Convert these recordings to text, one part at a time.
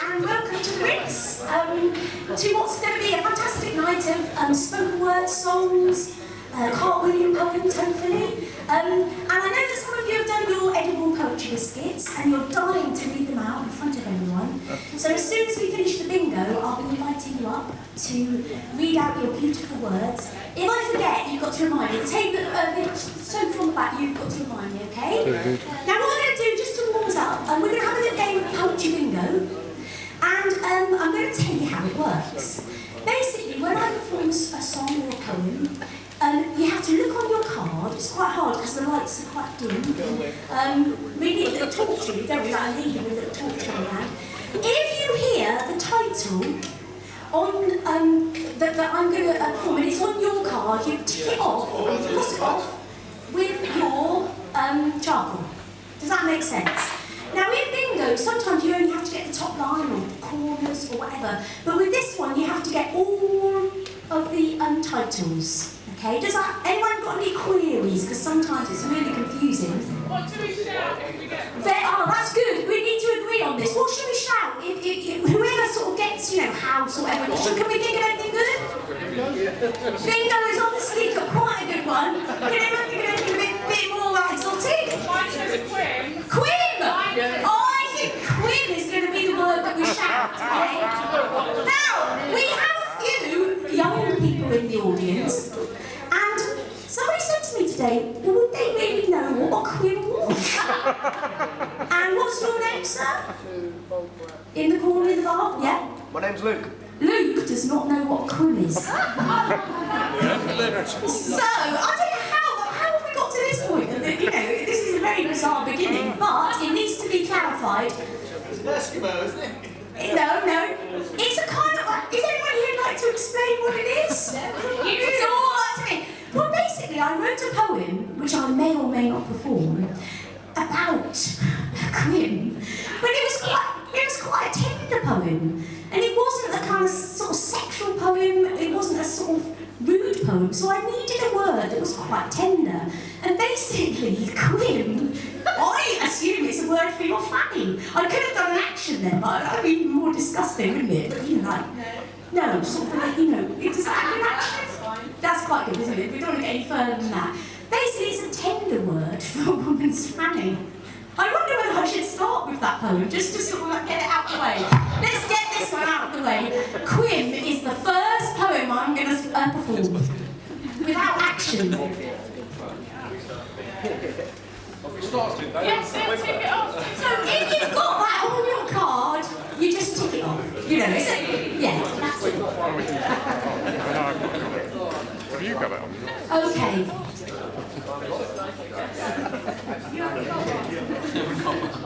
and welcome to the Ritz, to what's going to be a fantastic night of spoken word songs, cartwheeling poems hopefully, and I know that some of you have done your edible poetry biscuits and you're dying to read them out in front of everyone. So as soon as we finish the bingo, I'll be inviting you up to read out your beautiful words. If I forget, you've got to remind me. The table, the sofa on the back, you've got to remind me, okay? Now what we're going to do, just to warm us up, we're going to have a little game of poetry bingo, and I'm going to tell you how it works. Basically, when I perform a song or a poem, you have to look on your card. It's quite hard because the lights are quite dim. We need a little torch, don't we? Like a leader with a little torch on your hand. If you hear the title on that I'm going to perform, and it's on your card, you tick it off, you cross it off with your charcoal. Does that make sense? Now in bingo, sometimes you only have to get the top line or corners or whatever, but with this one you have to get all of the titles. Okay, does that, anyone got any queries? Because sometimes it's really confusing. What do we shout if we get... That's good. We need to agree on this. What should we shout? If whoever sort of gets, house or whatever, can we think of anything good? Bingo is obviously quite a good one. Can anyone think of anything a bit more exotic? Mine says Quim. Quim! Oh, I think Quim is going to be the word that we shout, okay? Now, we have a few young people in the audience, and somebody said to me today, well, would they really know what a Quim was? And what's your name, sir? In the corner of the bar? Yeah? My name's Luke. Luke does not know what a Quim is. So, I don't know how have we got to this point? This is a very bizarre beginning, but it needs to be clarified. It's an Eskimo, isn't it? No. It's a kind of like, is anyone here like to explain what it is? It's all right to me. Well, basically, I wrote a poem, which I may or may not perform, about Quim. But it was quite a tender poem. And it wasn't a kind of sort of sexual poem, it wasn't a sort of rude poem, so I needed a word that was quite tender. And basically, Quim, I assume it's a word for your fanny. I could have done an action there, but that would be more disgusting, wouldn't it? But, no, sort of like, it's an action. That's quite good, isn't it? We don't want to get any further than that. Basically, it's a tender word for a woman's fanny. I wonder whether I should start with that poem, just to sort of like get it out of the way. Let's get this one out of the way. Quim is the first poem I'm going to perform, without action. Yes, tick it off. So if you've got that on your card, you just tick it off. Yeah, that's it. Have you got it on? Okay.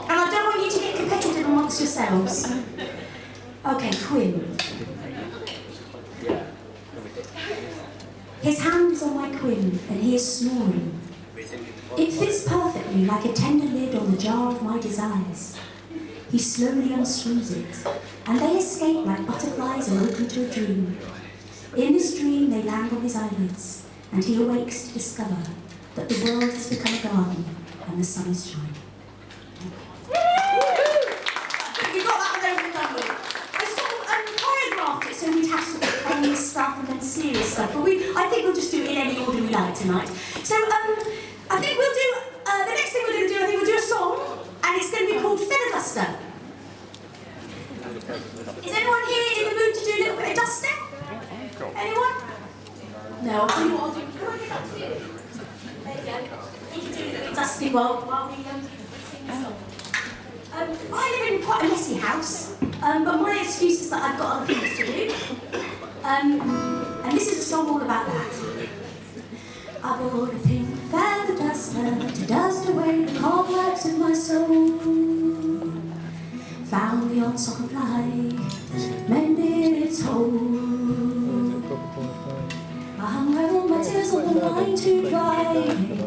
And I don't want you to get competitive amongst yourselves. Okay, Quim. His hand is on my Quim, and he is snoring. It fits perfectly like a tender lid on the jar of my desires. He slowly unscrews it, and they escape like butterflies awoken to a dream. In this dream, they land on his eyelids, and he awakes to discover that the world has become a garden, and the sun is shining. You got that one over and done with. I sort of choreographed it so we'd have sort of funny stuff and then serious stuff, but I think we'll just do it in any order we like tonight. So, I think we'll do, the next thing we're going to do, I think we'll do a song, and it's going to be called Feather Duster. Is anyone here in the mood to do a little bit of dusting? Anyone? No, I'll tell you what I'll do. Can I get that to you? There you go. You can do a little bit of dusting while we sing the song. I live in quite a messy house, but my excuse is that I've got other things to do. And this is a song all about that. I bought a pink feather duster to dust away the cobwebs in my soul. Found the odd sock of light, mended its hole. I hung all my tears on the line to dry,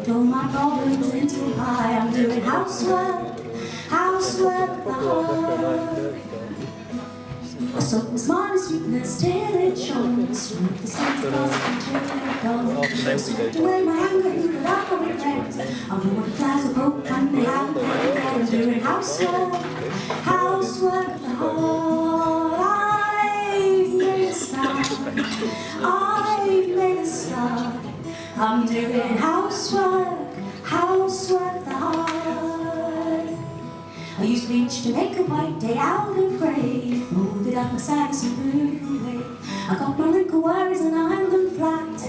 throw my problems into a pie. I'm doing housework at the heart. I soak the smartest sweetness till it shines. Smoke the scent of gossip until it dawn. Swept away my anger, heated up my regrets. I wore the flags of hope and they haven't paid. I'm doing housework at the heart. I've made a start. I'm doing housework, housework the hard. I use bleach to make a white day out of grey. Folded up my sacks and moved away. I got my wrinkle worries and I'm them flat.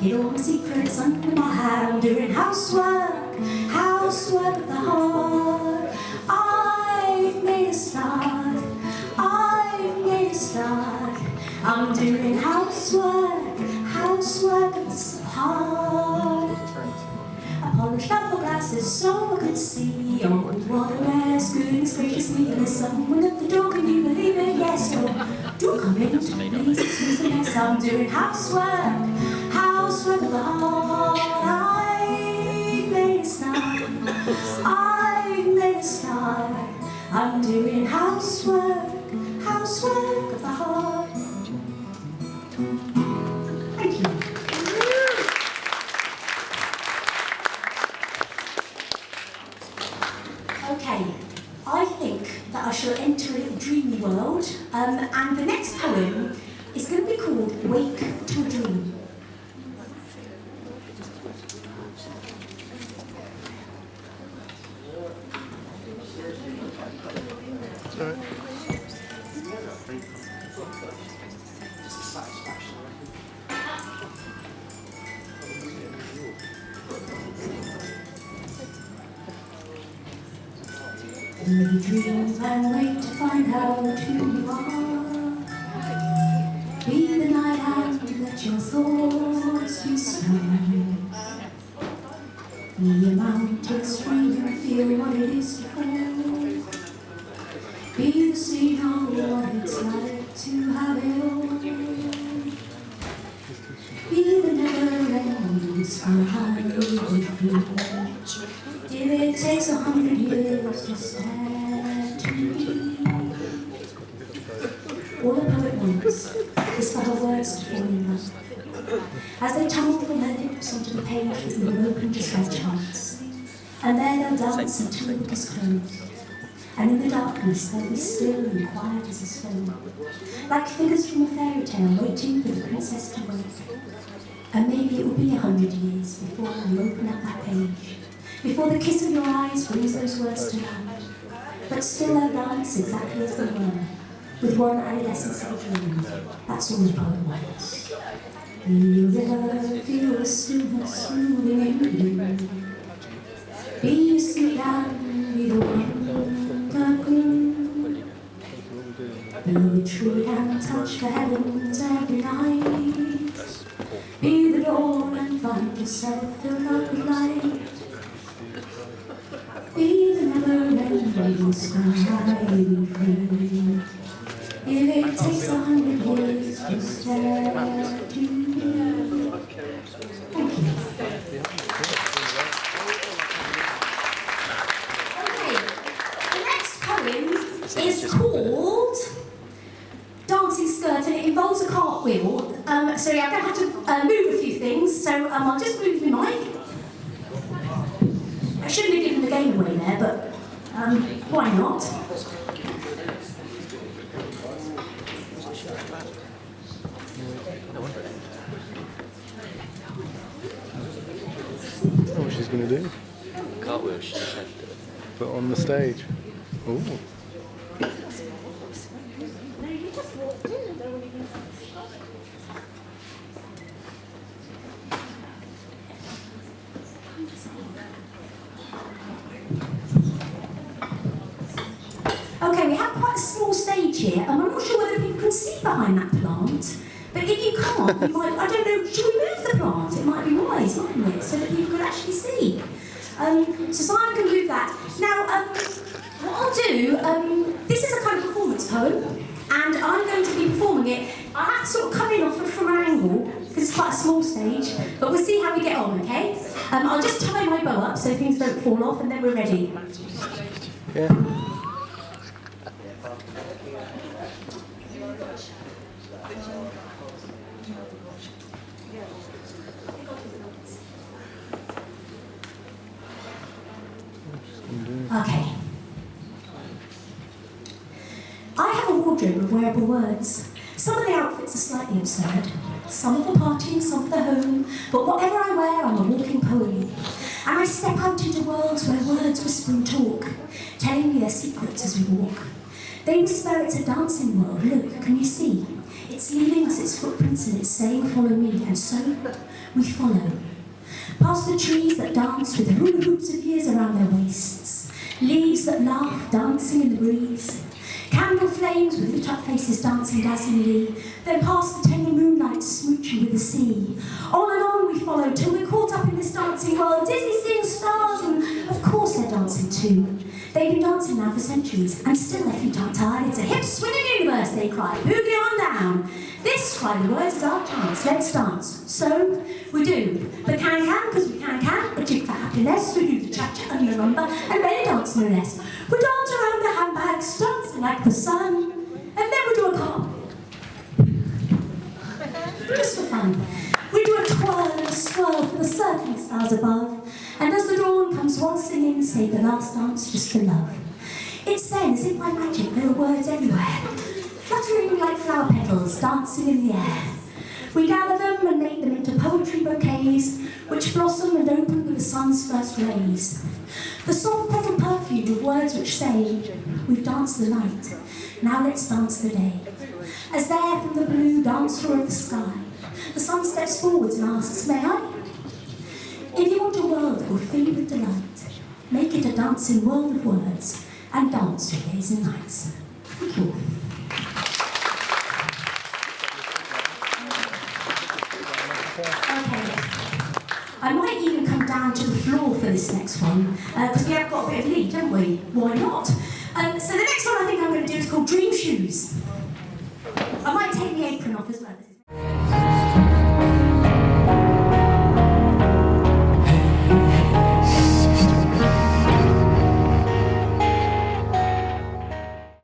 Hid all my secrets under my hat. I'm doing housework, housework the hard. I've made a start. I've made a start. I'm doing housework, housework that's hard. I polished up my glasses so I could see. Oh, what a mess, goodness gracious me. There's someone at the door, can you believe it? Yes, do come in, please, excuse the mess. I'm doing housework, housework of the heart. I've made a start, I've made a start. I'm doing housework, housework of the heart. Thank you. Okay, I think that I shall enter a little dreamy world, and the next poem is going to be called Wake to a Dream. Sorry. Early dreams and wake to find out who you are. Be the night out to let your thoughts be strong. Be a mountain stream and feel what it is to fall. Be the scene of what it's like to have it all. Be the never-ending sky with you. If it takes 100 years to stand to be. All a poet wants is for her words to fall in love. As they tumble from their lips onto the page with them open just by chance. And there they'll dance until the book is closed. And in the darkness they'll be still and quiet as a stone. Like figures from a fairy tale waiting for the princess to wake. And maybe it will be 100 years before you open up that page. Before the kiss of your eyes brings those words to life. But still they'll dance exactly as they were, with one adolescence of dreams. That's all the poet wants. Be a river, feel the stillness moving in you. Be a sweet and be the one that grew. Be a tree and touch the heavens every night. Be the dawn and find yourself filled up with light. Be the never-ending sky we free. If it takes 100 years to stare to me. Thank you. Okay, the next poem is called Dancing Skirt, and it involves a cartwheel. So yeah, I'm going to have to move a few things, so I'll just move my mic. I shouldn't have given the game away there, but why not? Oh, what she's going to do? Cartwheel, she just had to. Put on the stage. Ooh. Okay, we have quite a small stage here, and I'm not sure whether people can see behind that plant. But if you can't, you might, I don't know, should we move the plant? It might be wise, mightn't it? So that people could actually see. So Simon can move that. Now, what I'll do, this is a kind of performance poem, and I'm going to be performing it. I have to sort of come in off from an angle, because it's quite a small stage, but we'll see how we get on, okay? I'll just tie my bow up so things don't fall off, and then we're ready. Yeah. Okay. I have a wardrobe of wearable words. Some of the outfits are slightly absurd. some for partying, some for the home, but whatever I wear, I'm a walking poem. And I step out into worlds where words whisper and talk, telling me their secrets as we walk. They whisper it's a dancing world, look, can you see? It's leaving us its footprints and it's saying follow me, and so we follow. Past the trees that dance with hula hoops of years around their waists, leaves that laugh, dancing in the breeze, candle flames with lit up faces dancing dazzlingly, then past the tender moonlight smooching with the sea. On and on we follow till we're caught up in this dancing world, dizzy seeing stars, and of course they're dancing too. They've been dancing now for centuries, and still their feet aren't tired. It's a hip-swinging universe, they cry, boogie on down. This, cry the words, is our chance, let's dance. So, we do the can-can, because we can-can, a jig for happiness, we do the cha-cha and the rumba, and belly dance no less. We dance around the handbags, dancing like the sun, and then we do a car. Just for fun. We do a twirl and a swirl for the circling stars above, and as the dawn comes waltzing in, say the last dance just for love. It's then, as if by magic, there are words everywhere, fluttering like flower petals, dancing in the air. We gather them and make them into poetry bouquets, which blossom and open with the sun's first rays. The soft petal perfume of words which say, we've danced the night, now let's dance the day. As there from the blue dance floor of the sky, the sun steps forwards and asks, may I? If you want a world that will fill you with delight, make it a dancing world of words, and dance your days and nights. Thank you. Okay. I might even come down to the floor for this next one, because we have got a bit of lead, haven't we? Why not? So the next one I think I'm going to do is called Dream Shoes. I might take the apron off as well.